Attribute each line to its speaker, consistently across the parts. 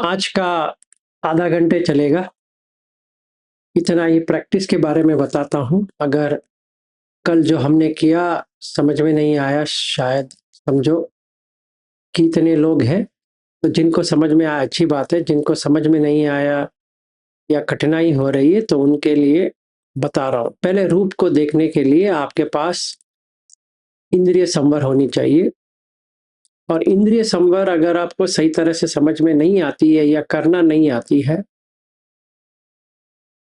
Speaker 1: आज का आधा घंटे चलेगा। इतना ही प्रैक्टिस के बारे में बताता हूँ। अगर कल जो हमने किया समझ में नहीं आया, शायद समझो कि इतने लोग हैं, तो जिनको समझ में आया अच्छी बात है, जिनको समझ में नहीं आया या कठिनाई हो रही है तो उनके लिए बता रहा हूँ। पहले रूप को देखने के लिए आपके पास इंद्रिय संवर होनी चाहिए, और इंद्रिय संवर अगर आपको सही तरह से समझ में नहीं आती है या करना नहीं आती है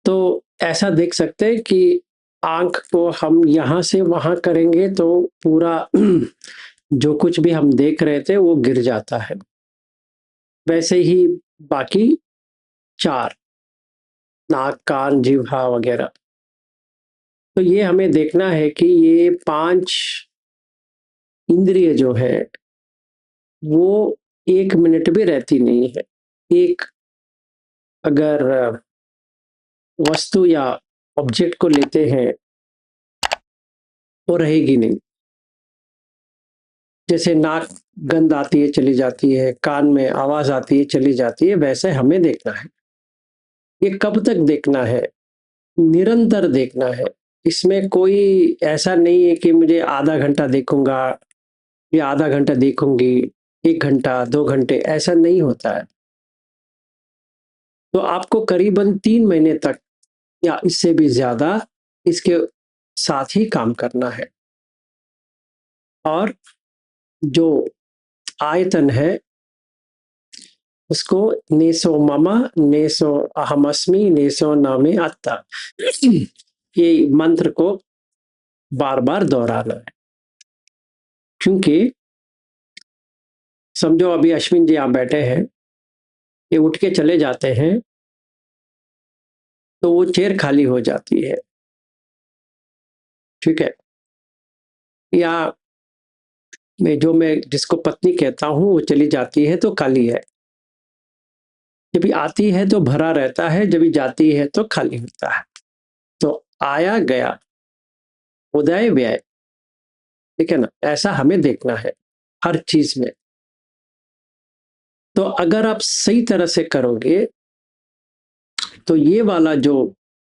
Speaker 1: तो ऐसा देख सकते हैं कि आंख को हम यहाँ से वहां करेंगे तो पूरा जो कुछ भी हम देख रहे थे वो गिर जाता है। वैसे ही बाकी चार, नाक कान जिह्वा वगैरह, तो ये हमें देखना है कि ये पांच इंद्रिय जो है वो 1 मिनट भी रहती नहीं है। एक अगर वस्तु या ऑब्जेक्ट को लेते हैं वो रहेगी नहीं। जैसे नाक गंध आती है चली जाती है, कान में आवाज आती है चली जाती है, वैसे हमें देखना है। ये कब तक देखना है? निरंतर देखना है। इसमें कोई ऐसा नहीं है कि मुझे आधा घंटा देखूंगा या आधा घंटा देखूंगी, 1 घंटा 2 घंटे, ऐसा नहीं होता है। तो आपको करीबन 3 महीने तक या इससे भी ज्यादा इसके साथ ही काम करना है। और जो आयतन है उसको नेसो मम नेसो अहमस्मि नेसो नामे अत्ता, ये मंत्र को बार बार दोहराना है। क्योंकि समझो अभी अश्विन जी आप बैठे हैं, ये उठ के चले जाते हैं तो वो चेयर खाली हो जाती है, ठीक है। या मैं जिसको पत्नी कहता हूँ वो चली जाती है तो खाली है। जब भी आती है तो भरा रहता है, जब भी जाती है तो खाली होता है। तो आया गया, उदय व्यय, ठीक है ना, ऐसा हमें देखना है हर चीज में। तो अगर आप सही तरह से करोगे तो ये वाला जो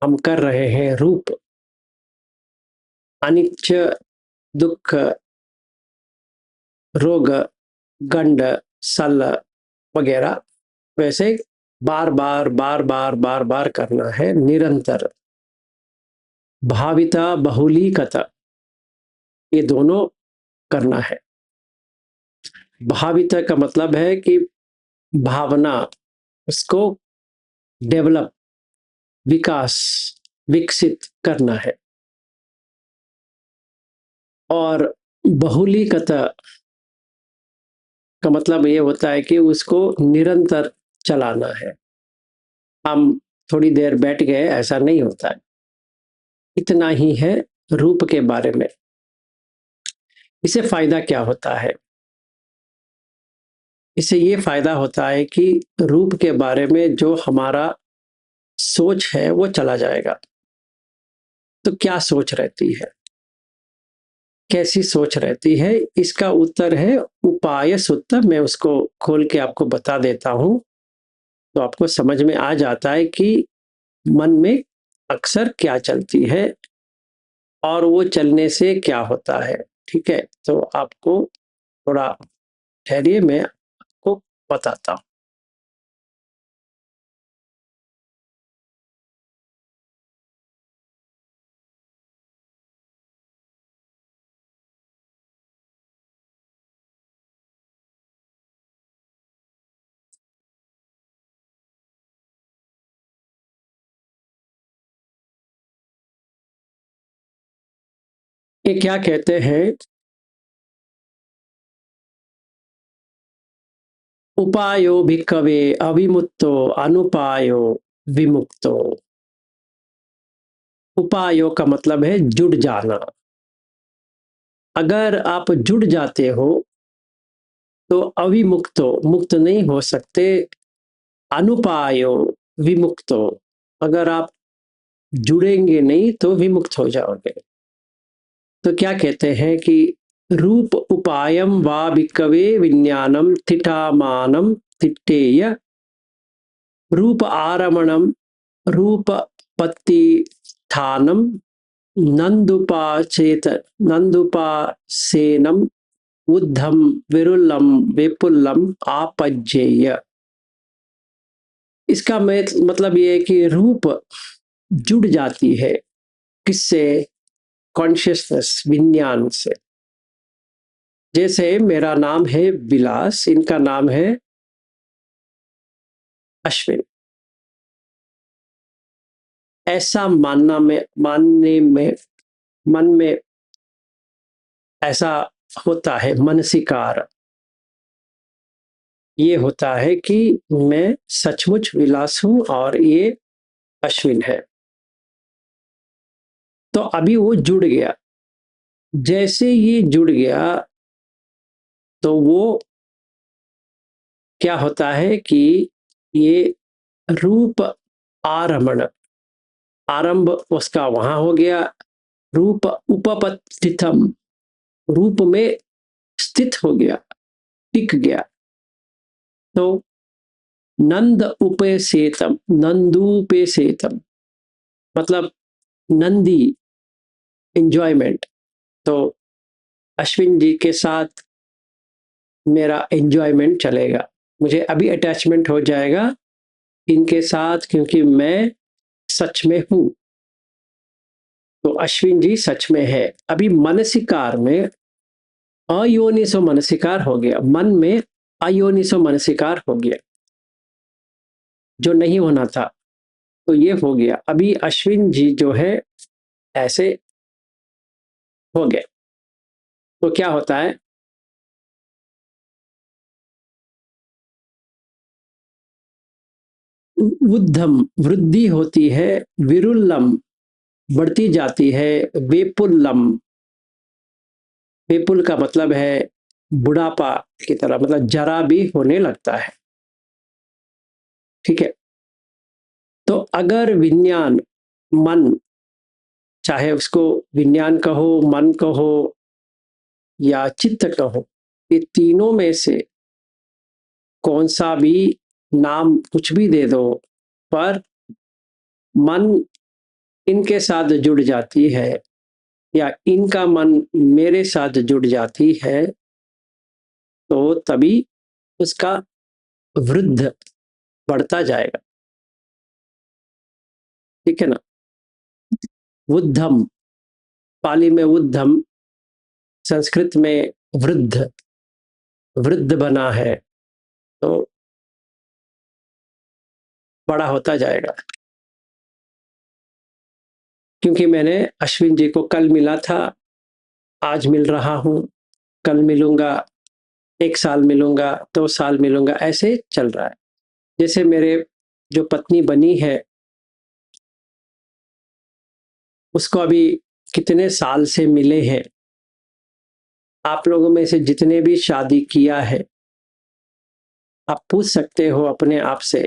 Speaker 1: हम कर रहे हैं रूप, अनिच्च, दुख, रोग, गंड, सल वगैरह, वैसे बार बार बार बार बार बार करना है निरंतर। भाविता बहुलीकता, ये दोनों करना है। भाविता का मतलब है कि भावना, उसको डेवलप, विकास, विकसित करना है। और बहुलीकता का मतलब ये होता है कि उसको निरंतर चलाना है। हम थोड़ी देर बैठ गए ऐसा नहीं होता है। इतना ही है रूप के बारे में। इससे फायदा क्या होता है? इससे ये फायदा होता है कि रूप के बारे में जो हमारा सोच है वो चला जाएगा। तो क्या सोच रहती है, कैसी सोच रहती है? इसका उत्तर है उपाय सूत्र। मैं उसको खोल के आपको बता देता हूं तो आपको समझ में आ जाता है कि मन में अक्सर क्या चलती है और वो चलने से क्या होता है। ठीक है, तो आपको थोड़ा ठहरिए, मैं आपको बताता हूँ। ये क्या कहते हैं? उपायो भिक्खवे अविमुक्तो अनुपायो विमुक्तो। उपायो का मतलब है जुड़ जाना। अगर आप जुड़ जाते हो तो अविमुक्तो, मुक्त नहीं हो सकते। अनुपायो विमुक्तो, अगर आप जुड़ेंगे नहीं तो विमुक्त हो जाओगे। तो क्या कहते हैं कि रूप उपायम वा भिक्खवे विज्ञानम थिटामानम तिट्ठेय रूप आरमणम, रूप पत्तिस्थानम, नंदुपाचेत, नंदुपासेनम, उद्धम, विरुल्लम, वेपुल्लम, आपज्जेय। इसका मतलब ये है कि रूप जुड़ जाती है किससे? कॉन्शियसनेस, विज्ञान से। जैसे मेरा नाम है विलास, इनका नाम है अश्विन। ऐसा मानने में मन में ऐसा होता है, मनसिकार ये होता है कि मैं सचमुच विलास हूं और ये अश्विन है। तो अभी वो जुड़ गया। जैसे ये जुड़ गया तो वो क्या होता है कि ये रूप आरमण, आरंभ उसका वहां हो गया। रूप उपपत्थितम, रूप में स्थित हो गया, टिक गया। तो नंद उपेसेतम, नंदूपेसेतम मतलब नंदी, एंजॉयमेंट। तो अश्विन जी के साथ मेरा एंजॉयमेंट चलेगा, मुझे अभी अटैचमेंट हो जाएगा इनके साथ, क्योंकि मैं सच में हूं। तो अश्विन जी सच में है। अभी मनसिकार में अयोनिसो मनसिकार हो गया, मन में अयोनिसो मनसिकार हो गया, जो नहीं होना था। तो ये हो गया। अभी अश्विन जी जो है ऐसे हो गए। तो क्या होता है? उद्धम, वृद्धि होती है। विरुल्लम, बढ़ती जाती है। वेपुल्लम, वेपुल का मतलब है बुढ़ापा की तरह, मतलब जरा भी होने लगता है। ठीक है। तो अगर विज्ञान, मन, चाहे उसको विज्ञान कहो, मन कहो या चित्त कहो, ये तीनों में से कौन सा भी नाम कुछ भी दे दो, पर मन इनके साथ जुड़ जाती है या इनका मन मेरे साथ जुड़ जाती है, तो तभी उसका वृद्ध बढ़ता जाएगा। ठीक है ना? उद्धम, पाली में उद्धम, संस्कृत में वृद्ध, वृद्ध बना है तो बड़ा होता जाएगा। क्योंकि मैंने अश्विन जी को कल मिला था, आज मिल रहा हूं, कल मिलूंगा, 1 साल मिलूंगा, 2 साल मिलूंगा, ऐसे चल रहा है। जैसे मेरे जो पत्नी बनी है उसको अभी कितने साल से मिले हैं। आप लोगों में से जितने भी शादी किया है, आप पूछ सकते हो अपने आप से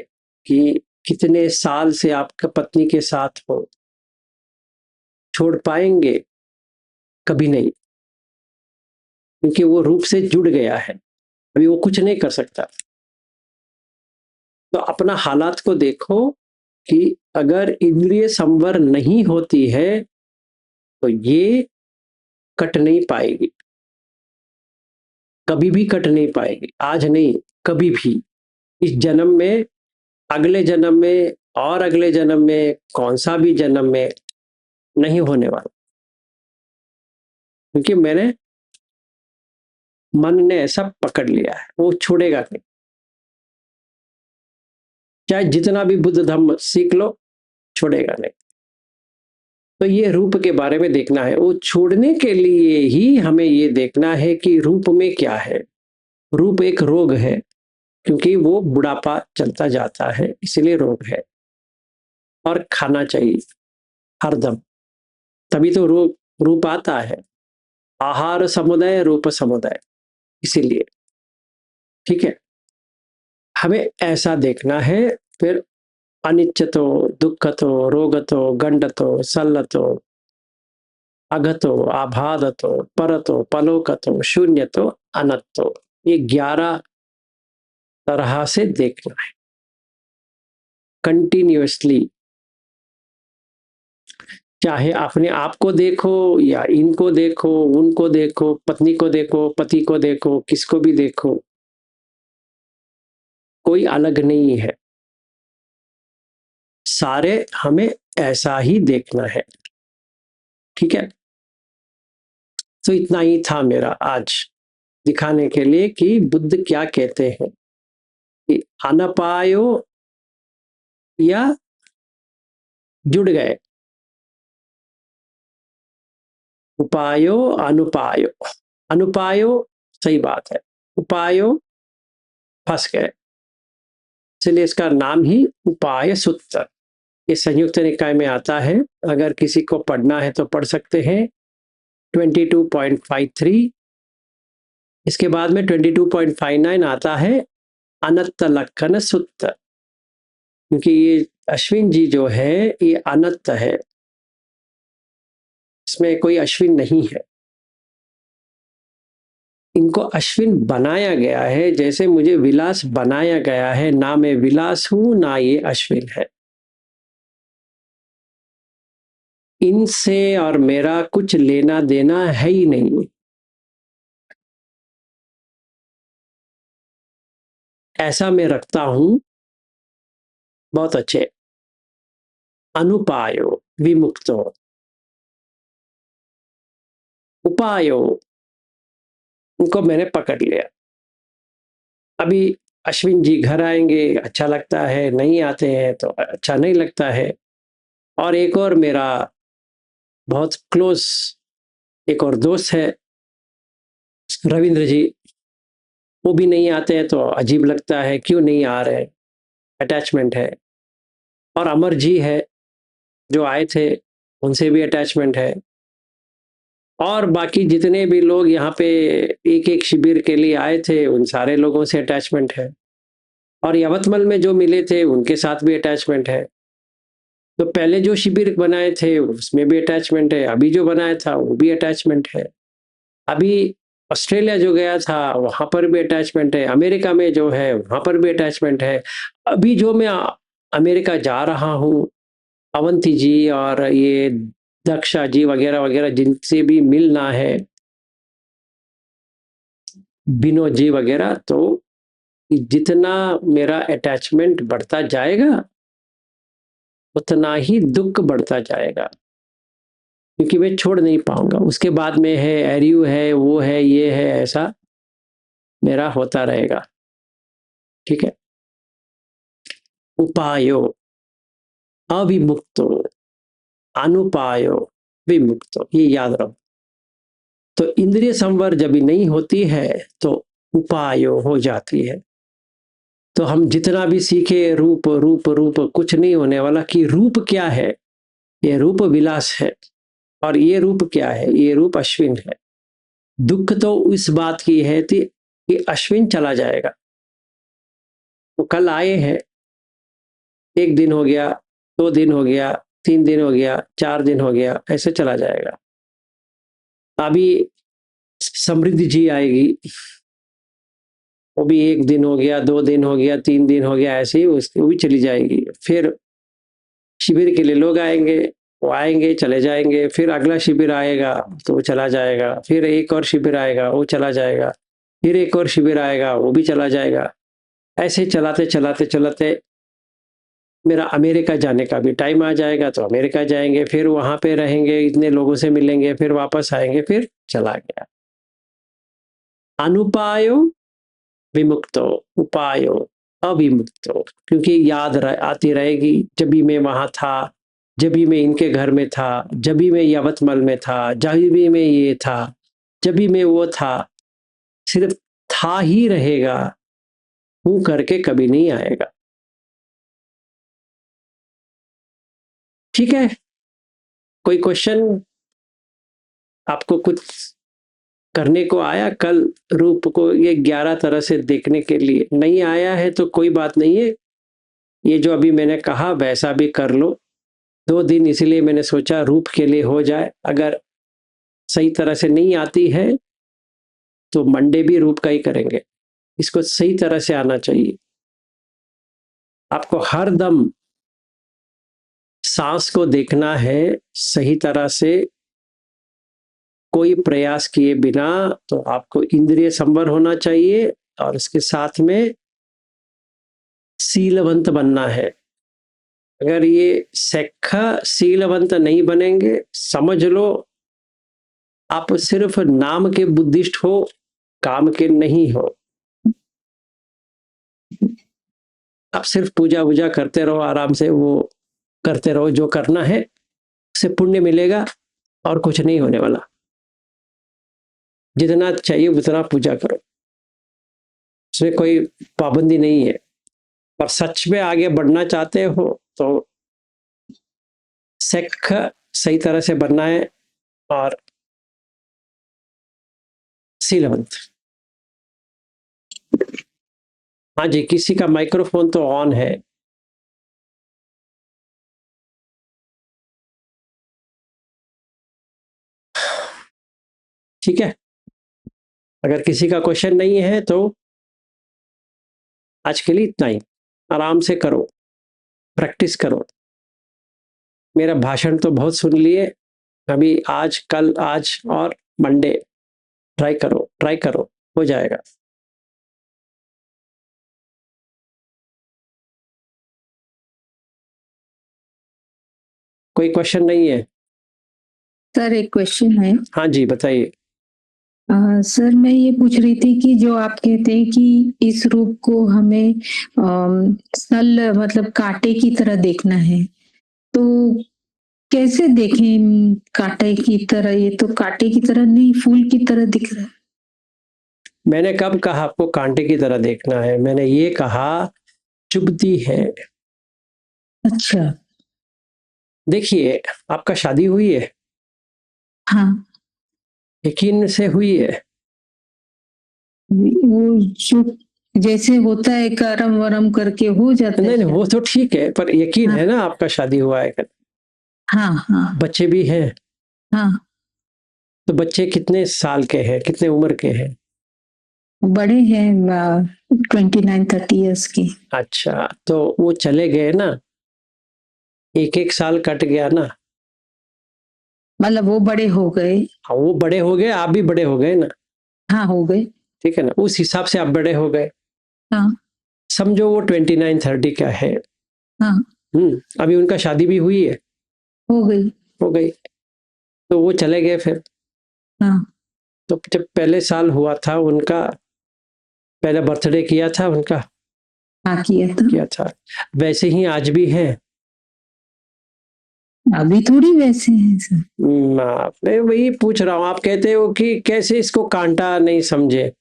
Speaker 1: कि कितने साल से आपका पत्नी के साथ हो। छोड़ पाएंगे? कभी नहीं, क्योंकि वो रूप से जुड़ गया है, अभी वो कुछ नहीं कर सकता। तो अपना हालात को देखो कि अगर इंद्रिय संवर नहीं होती है तो ये कट नहीं पाएगी, कभी भी कट नहीं पाएगी। आज नहीं, कभी भी। इस जन्म में, अगले जन्म में, और अगले जन्म में, कौन सा भी जन्म में नहीं होने वाला। क्योंकि मैंने, मन ने ऐसा पकड़ लिया है, वो छोड़ेगा नहीं। चाहे जितना भी बुद्ध धम्म सीख लो, छोड़ेगा नहीं। तो ये रूप के बारे में देखना है। वो छोड़ने के लिए ही हमें ये देखना है कि रूप में क्या है। रूप एक रोग है, क्योंकि वो बुढ़ापा चलता जाता है, इसलिए रोग है। और खाना चाहिए हरदम, तभी तो रोग, रूप आता है। आहार समुदाय, रूप समुदाय, इसीलिए। ठीक है, हमें ऐसा देखना है। फिर अनिच्यतो, दुःखतो, रोगतो, गंडतो, सल्लतो, अगतो, आभादतो, परतो, पलोकतो, शून्यतो, अनत्तो, ये 11 तरह से देखना है। कंटिन्यूअसली, चाहे अपने आप को देखो या इनको देखो, उनको देखो, पत्नी को देखो, पति को देखो, किसको भी देखो, कोई अलग नहीं है, सारे हमें ऐसा ही देखना है। ठीक है, तो इतना ही था मेरा आज दिखाने के लिए कि बुद्ध क्या कहते हैं कि अनपायो या जुड़ गए, उपायो अनुपायो, अनुपायो सही बात है, उपायो फंस गए, इसलिए इसका नाम ही उपाय सूत्र। ये संयुक्त निकाय में आता है, अगर किसी को पढ़ना है तो पढ़ सकते हैं 22.53। इसके बाद में 22.59 आता है अनंत लक्षण सूत्र, क्योंकि ये अश्विन जी जो है ये अनंत है, इसमें कोई अश्विन नहीं है, इनको अश्विन बनाया गया है, जैसे मुझे विलास बनाया गया है, ना मैं विलास हूं ना ये अश्विन है। इनसे और मेरा कुछ लेना देना है ही नहीं, ऐसा मैं रखता हूं। बहुत अच्छे, अनुपायो विमुक्तो, उपायो उनको मैंने पकड़ लिया। अभी अश्विन जी घर आएंगे, अच्छा लगता है, नहीं आते हैं तो अच्छा नहीं लगता है। और एक और मेरा बहुत क्लोज एक और दोस्त है रविंद्र जी, वो भी नहीं आते हैं तो अजीब लगता है, क्यों नहीं आ रहे, अटैचमेंट है। और अमर जी है जो आए थे, उनसे भी अटैचमेंट है। और बाकी जितने भी लोग यहाँ पे एक एक शिविर के लिए आए थे, उन सारे लोगों से अटैचमेंट है। और यवतमल में जो मिले थे उनके साथ भी अटैचमेंट है। तो पहले जो शिविर बनाए थे उसमें भी अटैचमेंट है, अभी जो बनाया था वो भी अटैचमेंट है, अभी ऑस्ट्रेलिया जो गया था वहां पर भी अटैचमेंट है, अमेरिका में जो है वहां पर भी अटैचमेंट है, अभी जो मैं अमेरिका जा रहा हूँ, अवंती जी और ये दक्षा जी वगैरह वगैरह जिनसे भी मिलना है, विनोद जी वगैरह, तो जितना मेरा अटैचमेंट बढ़ता जाएगा उतना ही दुख बढ़ता जाएगा, क्योंकि मैं छोड़ नहीं पाऊंगा। उसके बाद में है एरियो है, वो है, ये है, ऐसा मेरा होता रहेगा। ठीक है, उपायो अविमुक्तो, अनुपायो विमुक्तो, ये याद रहो। तो इंद्रिय संवर जब नहीं होती है तो उपायो हो जाती है। तो हम जितना भी सीखे रूप रूप रूप, कुछ नहीं होने वाला। कि रूप क्या है, ये रूप विलास है, और ये रूप क्या है, ये रूप अश्विन है। दुख तो इस बात की है कि अश्विन चला जाएगा। वो कल आए हैं, एक दिन हो गया, 2 दिन हो गया, 3 दिन हो गया, 4 दिन हो गया, ऐसे चला जाएगा। अभी समृद्धि जी आएगी, वो भी 1 दिन हो गया, 2 दिन हो गया, 3 दिन हो गया, ऐसे ही उसकी वो भी चली जाएगी। फिर शिविर के लिए लोग आएंगे, वो आएंगे चले जाएंगे, फिर अगला शिविर आएगा तो वो चला जाएगा, फिर एक और शिविर आएगा वो चला जाएगा, फिर एक और शिविर आएगा वो भी चला जाएगा। ऐसे चलाते चलाते चलाते मेरा अमेरिका जाने का भी टाइम आ जाएगा, तो अमेरिका जाएंगे, फिर वहां पे रहेंगे, इतने लोगों से मिलेंगे, फिर वापस आएंगे, फिर चला गया। अनुपायो विमुक्तो, उपायो अविमुक्तो, क्योंकि आती रहेगी, जब भी मैं वहां था, जब भी मैं इनके घर में था, जब भी मैं यवतमल में था, जब भी मैं ये था, जब भी मैं वो था, सिर्फ था ही रहेगा, हूं करके कभी नहीं आएगा। ठीक है, कोई क्वेश्चन आपको कुछ करने को आया कल रूप को ये 11 तरह से देखने के लिए? नहीं आया है तो कोई बात नहीं है, ये जो अभी मैंने कहा वैसा भी कर लो। 2 दिन इसलिए मैंने सोचा रूप के लिए हो जाए, अगर सही तरह से नहीं आती है तो मंडे भी रूप का ही करेंगे। इसको सही तरह से आना चाहिए आपको, हर दम सांस को देखना है सही तरह से, कोई प्रयास किए बिना। तो आपको इंद्रिय संवर होना चाहिए और इसके साथ में शीलवंत बनना है। अगर ये शीलवंत नहीं बनेंगे, समझ लो आप सिर्फ नाम के बुद्धिस्ट हो, काम के नहीं हो। आप सिर्फ पूजा वूजा करते रहो, आराम से वो करते रहो, जो करना है उससे पुण्य मिलेगा और कुछ नहीं होने वाला। जितना चाहिए उतना पूजा करो, उसमें कोई पाबंदी नहीं है। पर सच में आगे बढ़ना चाहते हो तो सिख सही तरह से बनना है और शीलवंत। हाँ जी, किसी का माइक्रोफोन तो ऑन है। ठीक है, अगर किसी का क्वेश्चन नहीं है तो आज के लिए इतना ही। आराम से करो, प्रैक्टिस करो। मेरा भाषण तो बहुत सुन लिए, अभी आज कल आज और मंडे ट्राई करो, ट्राई करो, हो जाएगा। कोई क्वेश्चन नहीं है?
Speaker 2: सर एक क्वेश्चन है।
Speaker 1: हाँ जी, बताइए।
Speaker 2: सर मैं ये पूछ रही थी कि जो आप कहते हैं कि इस रूप को हमें सल मतलब कांटे की तरह देखना है, तो कैसे देखें कांटे की तरह? ये तो कांटे की तरह नहीं, फूल की तरह दिख रहा है।
Speaker 1: मैंने कब कहा आपको कांटे की तरह देखना है? मैंने ये कहा चुभती है।
Speaker 2: अच्छा।
Speaker 1: देखिए, आपका शादी हुई है?
Speaker 2: हाँ।
Speaker 1: यकीन से हुई है?
Speaker 2: वो जो जैसे होता है करम वरम करके हो जाता है।
Speaker 1: नहीं नहीं, वो तो ठीक है, पर यकीन
Speaker 2: हाँ।
Speaker 1: है ना आपका शादी हुआ है?
Speaker 2: हाँ हाँ।
Speaker 1: बच्चे भी हैं?
Speaker 2: हाँ।
Speaker 1: तो बच्चे कितने साल के हैं, कितने उम्र के हैं?
Speaker 2: बड़े हैं, 29-30 की।
Speaker 1: अच्छा, तो वो चले गए ना, एक एक साल कट गया ना।
Speaker 2: मतलब वो बड़े हो गए।
Speaker 1: हाँ, वो बड़े हो गए, आप भी बड़े हो गए ना।
Speaker 2: हाँ हो गए।
Speaker 1: ठीक है ना, उस हिसाब से आप बड़े हो गए।
Speaker 2: हाँ।
Speaker 1: समझो वो 29-30 का है।
Speaker 2: हाँ।
Speaker 1: अभी उनका शादी भी हुई है?
Speaker 2: हो गई।
Speaker 1: हो गई। तो वो चले गए फिर।
Speaker 2: हाँ।
Speaker 1: तो जब पहले साल हुआ था उनका, पहला बर्थडे किया था उनका?
Speaker 2: हाँ किया था।
Speaker 1: किया था। वैसे ही आज भी है।
Speaker 2: अभी थोड़ी वैसे हैं सर।
Speaker 1: मैं वही पूछ रहा हूँ, आप कहते हो कि कैसे इसको कांटा नहीं समझे।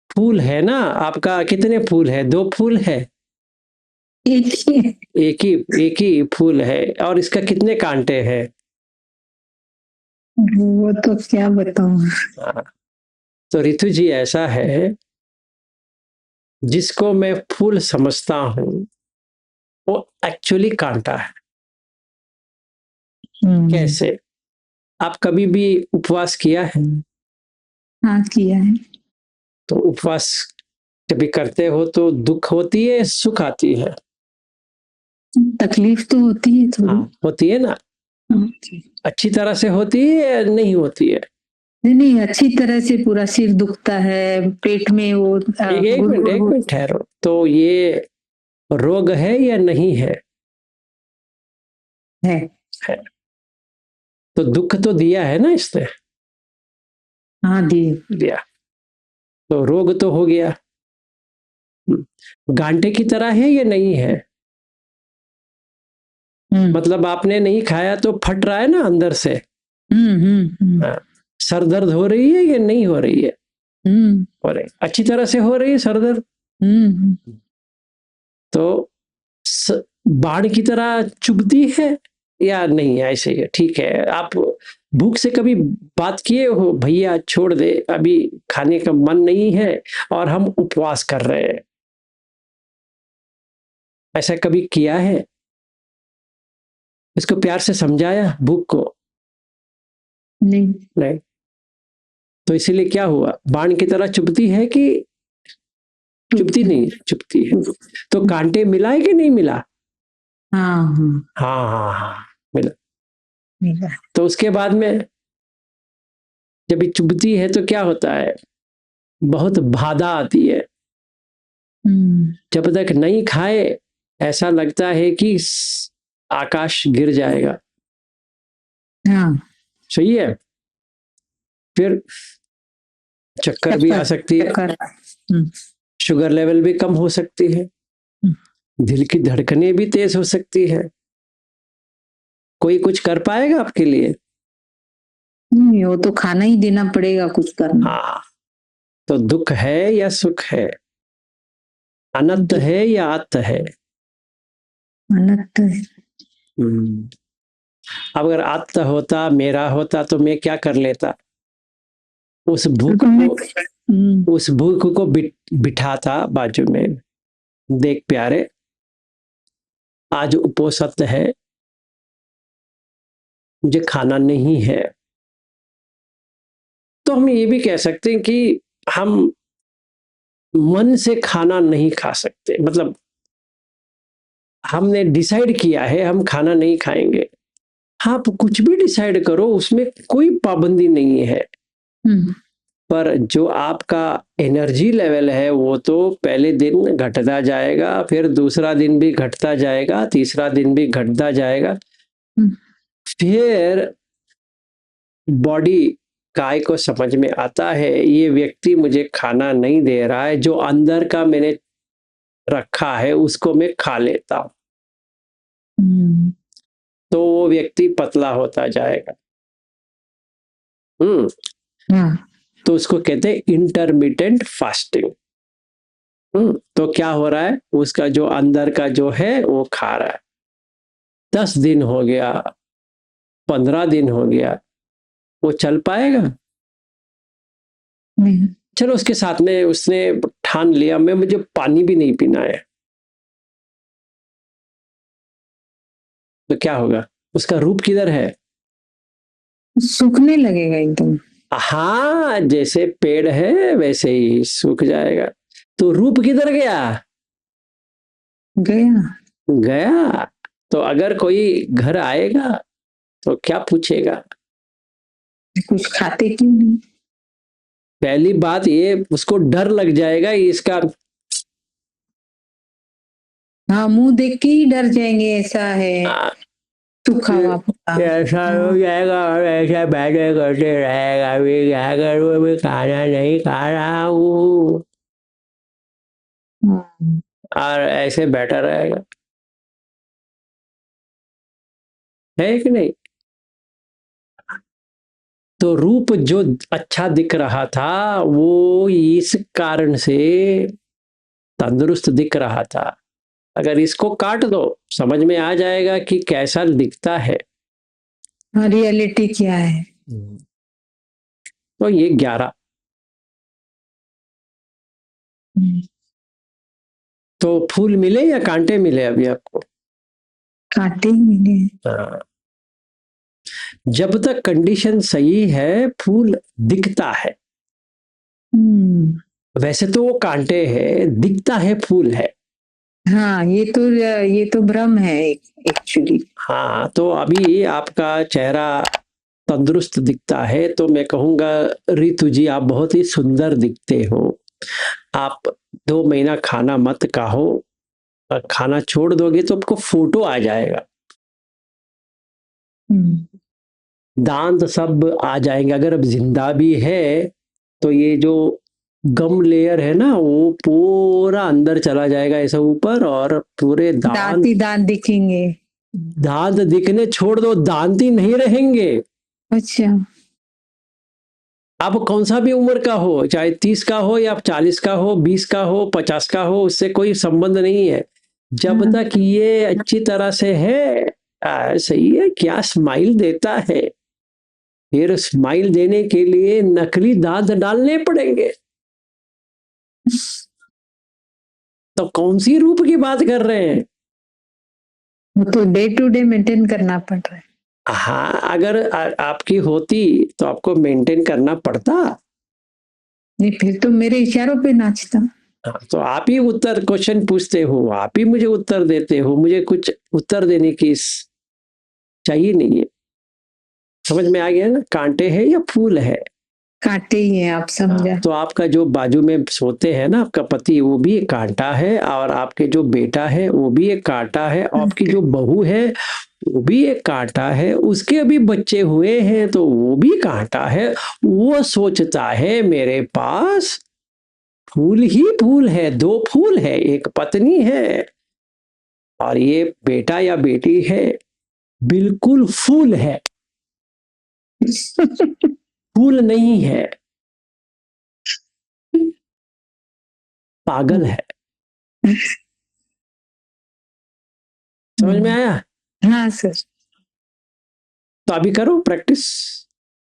Speaker 1: फूल है ना आपका, कितने फूल है? 2 फूल है?
Speaker 2: एक ही है।
Speaker 1: एक ही फूल है, और इसका कितने कांटे हैं?
Speaker 2: वो तो क्या बताऊं।
Speaker 1: हाँ, तो रितु जी ऐसा है, जिसको मैं फूल समझता हूँ वो एक्चुअली कांटा है। कैसे? आप कभी भी उपवास किया है?
Speaker 2: हाँ किया है।
Speaker 1: तो उपवास कभी करते हो तो दुख होती है, सुख आती है?
Speaker 2: तकलीफ तो होती है थोड़ी।
Speaker 1: हाँ, होती है ना।
Speaker 2: हाँ।
Speaker 1: अच्छी तरह से होती है या नहीं होती है?
Speaker 2: नहीं नहीं, अच्छी तरह से पूरा सिर दुखता है, पेट में वो
Speaker 1: एक मिनट, एक मिनट ठहरो। तो ये रोग है या नहीं है?
Speaker 2: है।
Speaker 1: है। तो दुख तो दिया है ना इसने?
Speaker 2: हाँ दी।
Speaker 1: दिया। तो रोग तो हो गया। गांठे की तरह है या नहीं है? मतलब आपने नहीं खाया तो फट रहा है ना अंदर से। हाँ। सर दर्द हो रही है या नहीं हो रही है? हो रही, अच्छी तरह से हो रही है सर दर्द। तो बाण की तरह चुभती है या नहीं? ऐसे ही है, ठीक है। आप भूख से कभी बात किए हो, भैया छोड़ दे, अभी खाने का मन नहीं है और हम उपवास कर रहे हैं? ऐसा कभी किया है? इसको प्यार से समझाया भूख को?
Speaker 2: नहीं।
Speaker 1: नहीं। तो इसीलिए क्या हुआ, बाण की तरह चुभती है कि चुभती नहीं? चुभती है। तो कांटे मिला है कि नहीं मिला?
Speaker 2: हाँ हाँ
Speaker 1: हाँ हाँ हाँ, मिला।
Speaker 2: मिला।
Speaker 1: तो उसके बाद में जब ये चुभती है तो क्या होता है, बहुत बाधा आती है। जब तक नहीं खाए ऐसा लगता है कि आकाश गिर जाएगा।
Speaker 2: हाँ
Speaker 1: सही है। फिर चक्कर भी आ सकती है,
Speaker 2: चक्कर।
Speaker 1: शुगर लेवल भी कम हो सकती है, दिल की धड़कनें भी तेज हो सकती है। कोई कुछ कर पाएगा आपके लिए?
Speaker 2: नहीं, वो तो खाना ही देना पड़ेगा, कुछ करना।
Speaker 1: हाँ, तो दुख है या सुख है, अनंत है या अत है?
Speaker 2: अनंत है।
Speaker 1: अब अगर अत होता, मेरा होता, तो मैं क्या कर लेता? उस भूख को, उस भूख को बिठाता बाजू में, देख प्यारे आज उपोषित है, मुझे खाना नहीं है। तो हम ये भी कह सकते हैं कि हम मन से खाना नहीं खा सकते, मतलब हमने डिसाइड किया है हम खाना नहीं खाएंगे। आप कुछ भी डिसाइड करो, उसमें कोई पाबंदी नहीं है। पर जो आपका एनर्जी लेवल है वो तो पहले दिन घटता जाएगा, फिर दूसरा दिन भी घटता जाएगा, तीसरा दिन भी घटता जाएगा। फिर बॉडी काय को समझ में आता है ये व्यक्ति मुझे खाना नहीं दे रहा है, जो अंदर का मैंने रखा है उसको मैं खा लेता हूं। तो वो व्यक्ति पतला होता जाएगा। तो उसको कहते हैं इंटरमिटेंट फास्टिंग। तो क्या हो रहा है, उसका जो अंदर का जो है वो खा रहा है। 10 दिन हो गया, 15 दिन हो गया, वो चल पाएगा?
Speaker 2: नहीं।
Speaker 1: चलो उसके साथ में उसने ठान लिया मैं मुझे पानी भी नहीं पीना है, तो क्या होगा? उसका रूप किधर है?
Speaker 2: सूखने लगेगा एकदम।
Speaker 1: हाँ, जैसे पेड़ है वैसे ही सूख जाएगा। तो रूप किधर गया?
Speaker 2: गया।
Speaker 1: गया। तो अगर कोई घर आएगा तो क्या पूछेगा?
Speaker 2: कुछ खाते क्यों नहीं?
Speaker 1: पहली बात ये, उसको डर लग जाएगा इसका।
Speaker 2: हाँ, मुंह देख के ही डर जाएंगे, ऐसा है सूखा हुआ पत्ता।
Speaker 1: ऐसा हो जाएगा और ऐसा बैठे करते रहेगा, अभी क्या करूँ, अभी खाना नहीं खा रहा हूँ, और ऐसे बैठा रहेगा, है कि नहीं? तो रूप जो अच्छा दिख रहा था वो इस कारण से तंदुरुस्त दिख रहा था। अगर इसको काट दो समझ में आ जाएगा कि कैसा दिखता है,
Speaker 2: रियलिटी क्या है।
Speaker 1: तो ये 11। तो फूल मिले या कांटे मिले अभी आपको?
Speaker 2: कांटे ही मिले।
Speaker 1: हाँ। जब तक कंडीशन सही है फूल दिखता है। वैसे तो वो कांटे है, दिखता है फूल है।
Speaker 2: हाँ, ये तो भ्रम है एक्चुअली।
Speaker 1: हाँ, तो अभी आपका चेहरा तंदुरुस्त दिखता है, तो मैं कहूंगा रितु जी आप बहुत ही सुंदर दिखते हो। आप 2 महीना खाना मत खाओ, खाना छोड़ दोगे तो आपको फोटो आ जाएगा, दांत सब आ जाएंगे। अगर अब जिंदा भी है तो ये जो गम लेयर है ना वो पूरा अंदर चला जाएगा ऐसा ऊपर, और पूरे
Speaker 2: दांत ही दांत दिखेंगे।
Speaker 1: दांत दिखने छोड़ दो, दांत ही नहीं रहेंगे।
Speaker 2: अच्छा।
Speaker 1: आप कौन सा भी उम्र का हो, चाहे 30 का हो या 40 का हो, 20 का हो, 50 का हो, उससे कोई संबंध नहीं है। जब तक ये अच्छी तरह से है, सही है, क्या स्माइल देता है। फिर स्माइल देने के लिए नकली दांत डालने पड़ेंगे। तो कौन सी रूप की बात कर रहे हैं?
Speaker 2: वो तो डे टू डे मेंटेन करना पड़ रहा है।
Speaker 1: हाँ, अगर आपकी होती तो आपको मेंटेन करना पड़ता।
Speaker 2: नहीं, फिर तो मेरे इशारों पे नाचता।
Speaker 1: हाँ, तो आप ही उत्तर क्वेश्चन पूछते हो, आप ही मुझे उत्तर देते हो, मुझे कुछ उत्तर देने की चाहिए नहीं है। समझ में आ गया ना, कांटे है या फूल है?
Speaker 2: कांटे ही है, आप समझा।
Speaker 1: तो आपका जो बाजू में सोते हैं ना आपका पति, वो भी एक कांटा है, और आपके जो बेटा है वो भी एक कांटा है, और आपकी जो बहू है वो भी एक कांटा है, उसके अभी बच्चे हुए हैं तो वो भी कांटा है। वो सोचता है मेरे पास फूल ही फूल है, दो फूल है, एक पत्नी है, और ये बेटा या बेटी है, बिल्कुल फूल है, फूल नहीं है, पागल है। समझ में आया?
Speaker 2: हाँ सर।
Speaker 1: तो अभी करो प्रैक्टिस।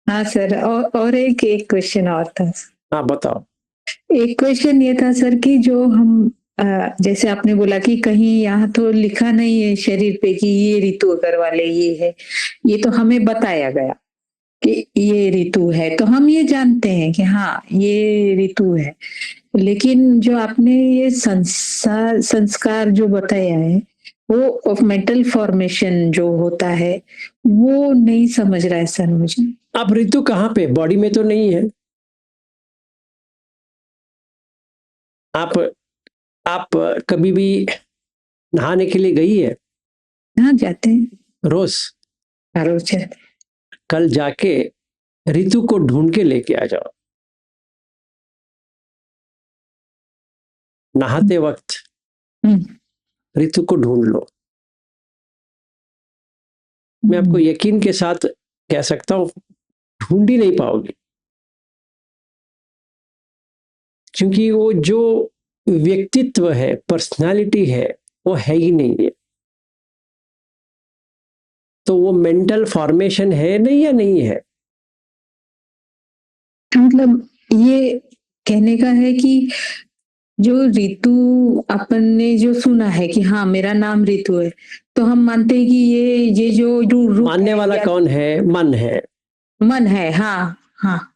Speaker 2: हाँ सर, और एक एक क्वेश्चन और था।
Speaker 1: हाँ बताओ।
Speaker 2: एक क्वेश्चन ये था सर कि जो हम जैसे आपने बोला कि कहीं यहाँ तो लिखा नहीं है शरीर पे कि ये ऋतु अग्रवाल है, ये है, ये तो हमें बताया गया कि ये ऋतु है, तो हम ये जानते हैं कि हाँ ये ऋतु है। लेकिन जो आपने ये संस्कार जो बताया है, वो ऑफ मेंटल फॉर्मेशन जो होता है, वो नहीं समझ रहा है सर मुझे।
Speaker 1: अब ऋतु कहाँ पे, बॉडी में तो नहीं है। आप कभी भी नहाने के लिए गई है?
Speaker 2: हाँ जाते हैं,
Speaker 1: रोज।
Speaker 2: रोज जाते
Speaker 1: कल जाके ऋतु को ढूंढ के लेके आ जाओ, नहाते वक्त
Speaker 2: हैं।
Speaker 1: ऋतु को ढूंढ लो। मैं आपको यकीन के साथ कह सकता हूं, ढूंढ ही नहीं पाओगे, क्योंकि वो जो व्यक्तित्व है, पर्सनालिटी है, वो है ही नहीं है। तो वो मेंटल फॉर्मेशन है नहीं या नहीं है?
Speaker 2: मतलब ये कहने का है कि जो ऋतु अपन ने जो सुना है कि हाँ मेरा नाम ऋतु है, तो हम मानते हैं कि ये जो रूप
Speaker 1: मानने वाला कौन है? मन है।
Speaker 2: मन है। हाँ हाँ।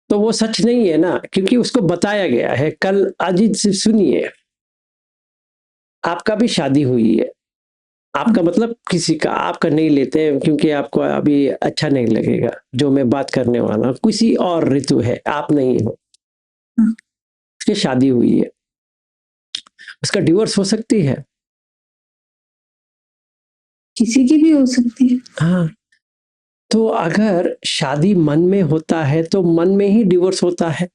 Speaker 1: तो वो सच नहीं है ना, क्योंकि उसको बताया गया है। कल अजीत से सुनिए, आपका भी शादी हुई है, आपका मतलब किसी का, आपका नहीं लेते हैं क्योंकि आपको अभी अच्छा नहीं लगेगा जो मैं बात करने वाला हूँ। किसी और ऋतु है, आप नहीं हो, उसकी शादी हुई है, उसका डिवोर्स हो सकती है।
Speaker 2: किसी की भी हो सकती है।
Speaker 1: हाँ, तो अगर शादी मन में होता है तो मन में ही डिवोर्स होता है।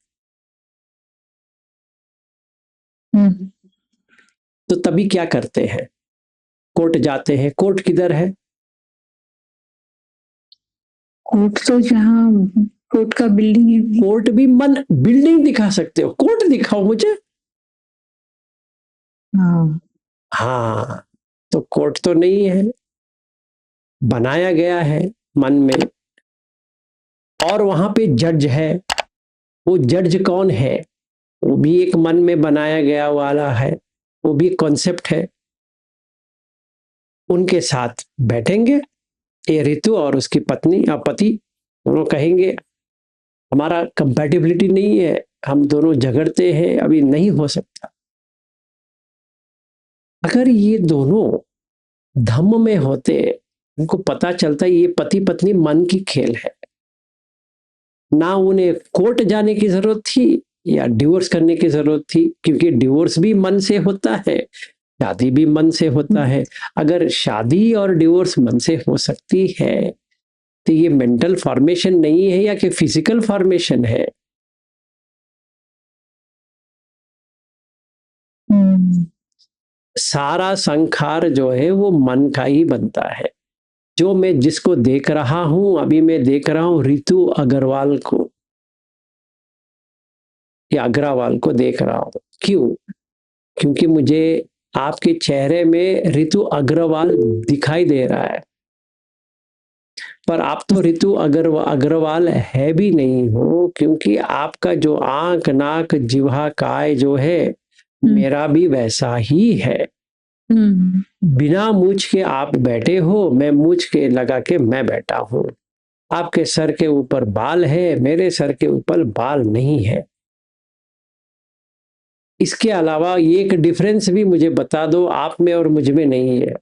Speaker 1: तो तभी क्या करते हैं? कोर्ट जाते हैं। कोर्ट किधर है?
Speaker 2: कोर्ट तो जहाँ कोर्ट का बिल्डिंग है।
Speaker 1: कोर्ट भी मन, बिल्डिंग दिखा सकते हो, कोर्ट दिखाओ मुझे।
Speaker 2: हाँ
Speaker 1: हाँ, तो कोर्ट तो नहीं है, बनाया गया है मन में, और वहां पे जज है। वो जज कौन है? वो भी एक मन में बनाया गया वाला है, वो भी कॉन्सेप्ट है। उनके साथ बैठेंगे ये ऋतु और उसकी पत्नी या पति, दोनों कहेंगे हमारा कंपैटिबिलिटी नहीं है, हम दोनों झगड़ते हैं, अभी नहीं हो सकता। अगर ये दोनों धम्म में होते, उनको पता चलता ये पति पत्नी मन की खेल है, ना उन्हें कोर्ट जाने की जरूरत थी या डिवोर्स करने की जरूरत थी, क्योंकि डिवोर्स भी मन से होता है, शादी भी मन से होता है। अगर शादी और डिवोर्स मन से हो सकती है, तो ये मेंटल फॉर्मेशन नहीं है या कि फिजिकल फॉर्मेशन है? सारा संखार जो है वो मन का ही बनता है। जो मैं जिसको देख रहा हूं, अभी मैं देख रहा हूं ऋतु अग्रवाल को या अग्रवाल को देख रहा हूं। क्यों? क्योंकि मुझे आपके चेहरे में ऋतु अग्रवाल दिखाई दे रहा है, पर आप तो ऋतु अग्रवाल है भी नहीं हो, क्योंकि आपका जो आंख नाक जिह्वा काय जो है, मेरा भी वैसा ही है। बिना मूछ के आप बैठे हो, मैं मूछ के लगा के मैं बैठा हूं। आपके सर के ऊपर बाल है, मेरे सर के ऊपर बाल नहीं है। इसके अलावा ये एक डिफरेंस भी मुझे बता दो, आप में और मुझ में नहीं है।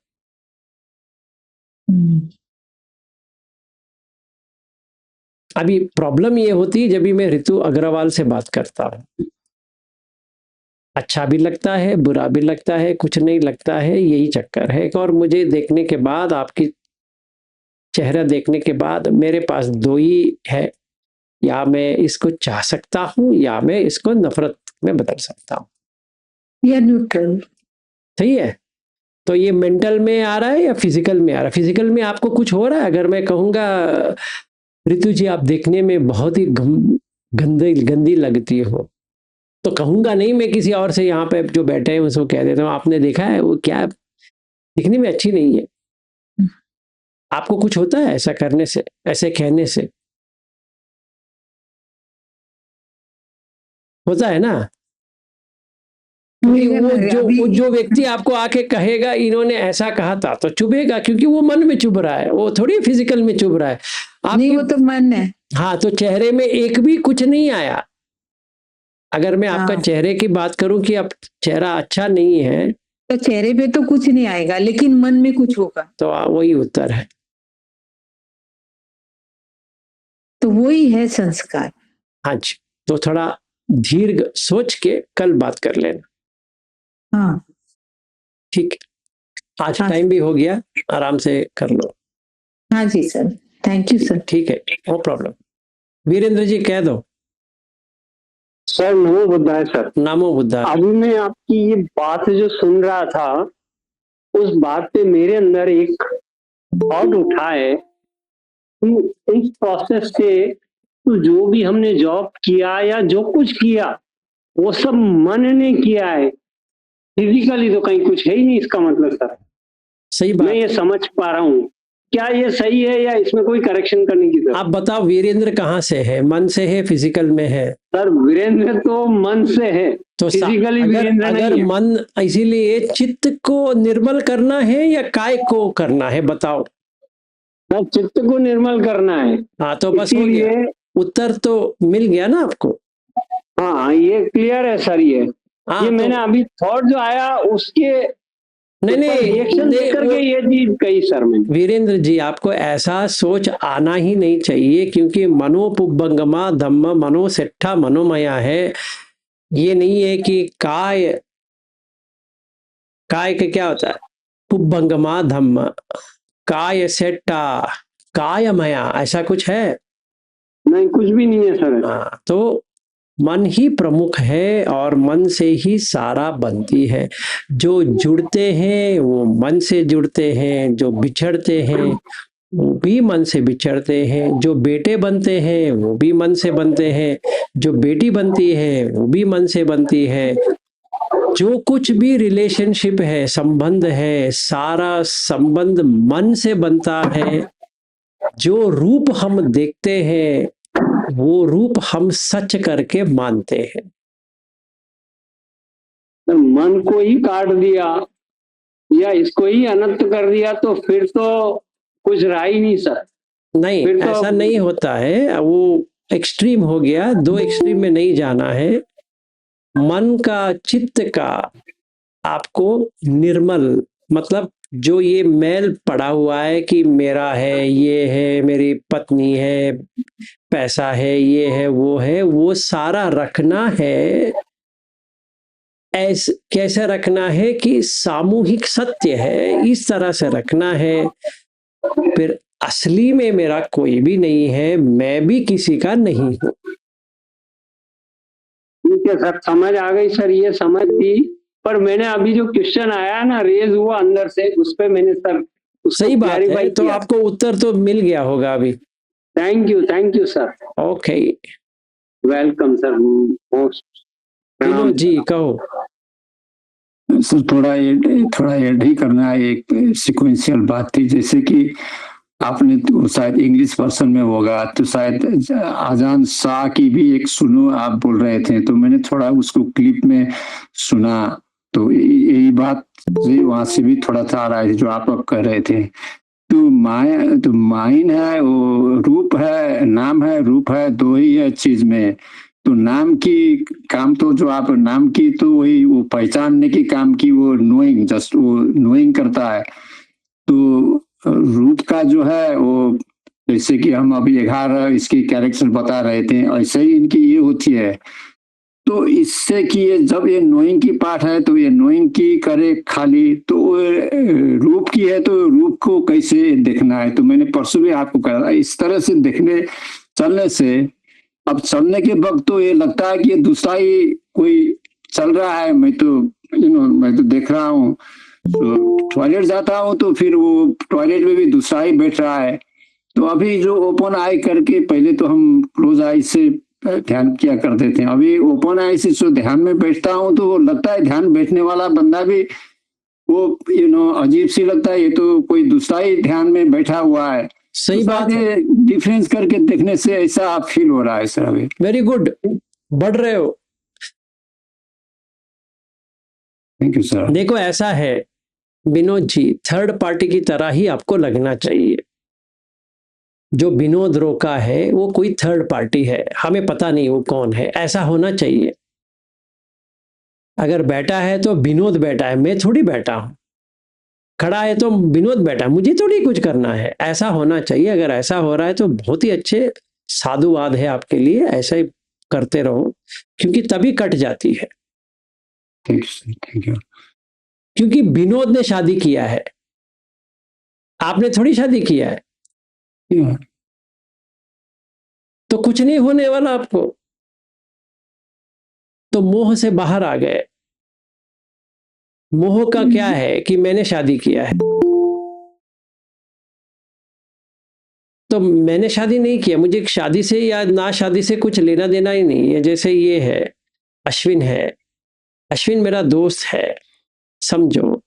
Speaker 1: अभी प्रॉब्लम ये होती है जब भी मैं ऋतु अग्रवाल से बात करता हूँ, अच्छा भी लगता है, बुरा भी लगता है, कुछ नहीं लगता है, यही चक्कर है। और मुझे देखने के बाद, आपकी चेहरा देखने के बाद मेरे पास दो ही है, या मैं इसको चाह सकता हूँ या मैं इसको नफरत में बदल सकता हूँ,
Speaker 2: या न्यूट्रल।
Speaker 1: सही है। तो ये मेंटल में आ रहा है या फिजिकल में आ रहा है? फिजिकल में आपको कुछ हो रहा है? अगर मैं कहूँगा ऋतु जी आप देखने में बहुत ही गंदी लगती हो, तो कहूंगा नहीं, मैं किसी और से यहाँ पे जो बैठे हैं उसको कह देता हूँ, आपने देखा है वो क्या दिखने में अच्छी नहीं है। आपको कुछ होता है ऐसा करने से, ऐसे कहने से? होता है ना? वो जो व्यक्ति आपको आके कहेगा इन्होंने ऐसा कहा था, तो चुभेगा, क्योंकि वो मन में चुभ रहा है, वो थोड़ी फिजिकल में चुभ रहा है।
Speaker 2: नहीं, वो तो मन है।
Speaker 1: हाँ, तो चेहरे में एक भी कुछ नहीं आया। अगर मैं आपका चेहरे की बात करूं कि अब चेहरा अच्छा नहीं है,
Speaker 2: तो चेहरे पे तो कुछ नहीं आएगा, लेकिन मन में कुछ होगा,
Speaker 1: तो वही उत्तर है।
Speaker 2: तो वही है संस्कार।
Speaker 1: हाँ जी, तो थोड़ा दीर्घ सोच के कल बात कर लेना।
Speaker 2: हाँ
Speaker 1: ठीक है, आज टाइम भी हो गया, आराम से कर लो।
Speaker 2: हाँ जी सर, थैंक यू सर।
Speaker 1: ठीक है, नो प्रॉब्लम। वीरेंद्र जी कह दो।
Speaker 3: सर नमो बुद्धाय सर।
Speaker 1: नमो बुद्धाय।
Speaker 3: अभी मैं आपकी ये बात जो सुन रहा था, उस बात पे मेरे अंदर एक थॉट उठा है कि इस प्रोसेस से तो जो भी हमने जॉब किया या जो कुछ किया वो सब मन ने किया है, फिजिकली तो कहीं कुछ है ही नहीं, इसका मतलब सर।
Speaker 1: सही बात।
Speaker 3: मैं ये समझ पा रहा हूँ, क्या ये सही है या इसमें कोई करेक्शन करने की जरूरत?
Speaker 1: आप बताओ वीरेंद्र कहाँ से है, मन से है, फिजिकल में है?
Speaker 3: सर वीरेंद्र तो मन से है,
Speaker 1: तो
Speaker 3: फिजिकली वीरेंद्र
Speaker 1: अगर
Speaker 3: नहीं है।
Speaker 1: मन, इसीलिए चित्त को निर्मल करना है या काय को करना है, बताओ।
Speaker 3: सर चित्त को निर्मल करना है।
Speaker 1: हाँ, तो बस हो गया, उत्तर तो मिल गया ना आपको।
Speaker 3: हाँ ये क्लियर है सर। ये मैंने अभी थॉट जो आया उसके रिएक्शन देकर के ये चीज कही सर मैंने।
Speaker 1: वीरेंद्र जी आपको ऐसा सोच आना ही नहीं चाहिए, क्योंकि मनोपुब्बंगमा धम्म मनोसेट्ठा मनोमया है। ये नहीं है कि काय का क्या होता है, पुब्बंगमा धम्म, काय सेट्टा कायमया, ऐसा कुछ है?
Speaker 3: नहीं, कुछ भी नहीं है सर।
Speaker 1: हाँ, तो मन ही प्रमुख है और मन से ही सारा बनती है। जो जुड़ते हैं वो मन से जुड़ते हैं, जो बिछड़ते हैं वो भी मन से बिछड़ते हैं, जो बेटे बनते हैं वो भी मन से बनते हैं, जो बेटी बनती है वो भी मन से बनती है। जो कुछ भी रिलेशनशिप है, संबंध है, सारा संबंध मन से बनता है। जो रूप हम देखते हैं वो रूप हम सच करके मानते हैं।
Speaker 3: तो मन को ही काट दिया या इसको ही अनंत कर दिया तो फिर तो कुछ रहा ही नहीं सर।
Speaker 1: नहीं, तो ऐसा नहीं होता है, वो एक्सट्रीम हो गया, दो एक्सट्रीम में नहीं जाना है। मन का, चित्त का आपको निर्मल, मतलब जो ये मैल पड़ा हुआ है कि मेरा है, ये है, मेरी पत्नी है, पैसा है, ये है, वो सारा रखना है। कैसे रखना है कि सामूहिक सत्य है, इस तरह से रखना है। फिर असली में मेरा कोई भी नहीं है, मैं भी किसी का नहीं हूं।
Speaker 3: ठीक है सर, समझ आ गई सर, ये समझ थी। पर मैंने अभी जो क्वेश्चन आया ना रेज हुआ अंदर से, उस पे मैंने सर
Speaker 1: सही बात है, तो आपको उत्तर तो मिल गया होगा अभी।
Speaker 3: Thank you sir.
Speaker 1: Okay,
Speaker 3: welcome sir.
Speaker 1: जी कहो
Speaker 4: सर। थोड़ा ऐड ही करना है, एक सिक्वेंशियल बात थी, जैसे कि आपने तो शायद इंग्लिश वर्सन में होगा, तो शायद आजान शाह की भी एक सुनो आप बोल रहे थे, तो मैंने थोड़ा उसको क्लिप में सुना, तो यही बात वहां से भी थोड़ा सा आ रहा है जो आप कह रहे थे। तो माइन है, वो रूप है, नाम है, रूप है, दो ही है चीज में। तो नाम की काम तो जो आप नाम की तो वही वो पहचानने की काम की वो नोइंग जस्ट वो नोइंग करता है। तो रूप का जो है वो जैसे कि हम अभी 11 इसकी कैरेक्टर बता रहे थे ऐसे ही इनकी ये होती है। तो इससे कि ये जब ये नोइंग की पार्ट है तो ये नोइंग की करे खाली तो रूप की है तो रूप को कैसे देखना है। तो मैंने परसों भी आपको कहा इस तरह से देखने चलने से अब चलने के वक्त तो ये लगता है कि ये दूसरा ही कोई चल रहा है। मैं तो मैं तो देख रहा हूँ तो टॉयलेट जाता हूँ तो फिर वो टॉयलेट में भी दूसरा ही बैठ रहा है। तो अभी जो ओपन आई करके पहले तो हम क्लोज आई से ध्यान किया करते थे, अभी ओपन आई से जो ध्यान में बैठता हूँ तो वो लगता है ध्यान बैठने वाला बंदा भी वो अजीब सी लगता है, ये तो कोई दूसरा ही ध्यान में बैठा हुआ है।
Speaker 1: सही बात है,
Speaker 4: डिफरेंस करके देखने से ऐसा आप फील हो रहा है सर अभी।
Speaker 1: वेरी गुड, बढ़ रहे हो।
Speaker 4: Thank you sir.
Speaker 1: देखो ऐसा है विनोद जी, थर्ड पार्टी की तरह ही आपको लगना चाहिए। जो विनोद रोका है वो कोई थर्ड पार्टी है, हमें पता नहीं वो कौन है, ऐसा होना चाहिए। अगर बैठा है तो विनोद बैठा है, मैं थोड़ी बैठा हूं। खड़ा है तो विनोद बैठा है, मुझे थोड़ी कुछ करना है, ऐसा होना चाहिए। अगर ऐसा हो रहा है तो बहुत ही अच्छे साधुवाद है आपके लिए, ऐसा ही करते रहो क्योंकि तभी कट जाती है।
Speaker 4: Thank you.
Speaker 1: क्योंकि विनोद ने शादी किया है, आपने थोड़ी शादी किया है। तो कुछ नहीं होने वाला आपको। तो मोह से बाहर आ गए। मोह का क्या है कि मैंने शादी किया है, तो मैंने शादी नहीं किया, मुझे शादी से या ना शादी से कुछ लेना देना ही नहीं है। जैसे ये है, अश्विन है, अश्विन मेरा दोस्त है, समझो।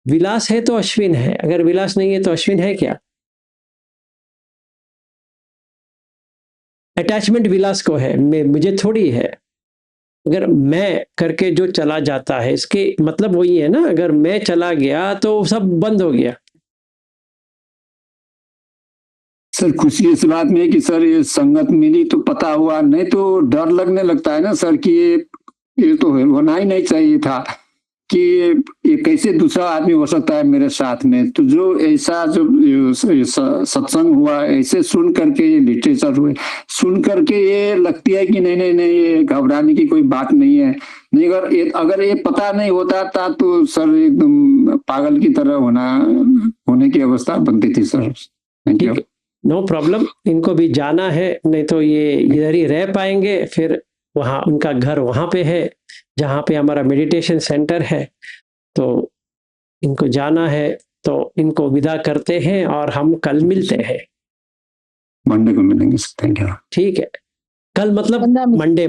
Speaker 1: विलास है तो अश्विन है, अगर विलास नहीं है तो अश्विन है क्या? अटैचमेंट विलास को है, मुझे थोड़ी है। अगर मैं करके जो चला जाता है इसके मतलब वही है ना, अगर मैं चला गया तो सब बंद हो गया।
Speaker 4: सर खुशी इस बात में है कि सर ये संगत मिली तो पता हुआ, नहीं तो डर लगने लगता है ना सर कि ये तो होना ही नहीं चाहिए था कि ये कैसे दूसरा आदमी हो सकता है मेरे साथ में। तो जो ऐसा जो सत्संग हुआ ऐसे सुन करके, ये लिटरेचर हुए सुन करके ये लगती है कि नहीं नहीं नहीं ये घबराने की कोई बात नहीं है। नहीं अगर ये पता नहीं होता था तो सर एकदम पागल की तरह होने की अवस्था बनती थी sir. Thank you.
Speaker 1: No problem, इनको भी जाना है, नहीं तो ये इधर ही रह पाएंगे। फिर वहाँ उनका घर वहाँ पे है जहाँ पे हमारा मेडिटेशन सेंटर है, तो इनको जाना है। तो इनको विदा करते हैं और हम कल मिलते हैं।
Speaker 4: मंडे को मिलेंगे। Thank you.
Speaker 1: ठीक है, कल मतलब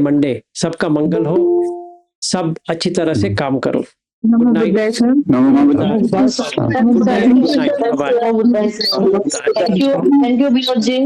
Speaker 1: मंडे। सबका मंगल हो, सब अच्छी तरह से काम करो। Good night.
Speaker 5: Thank you Vinod ji.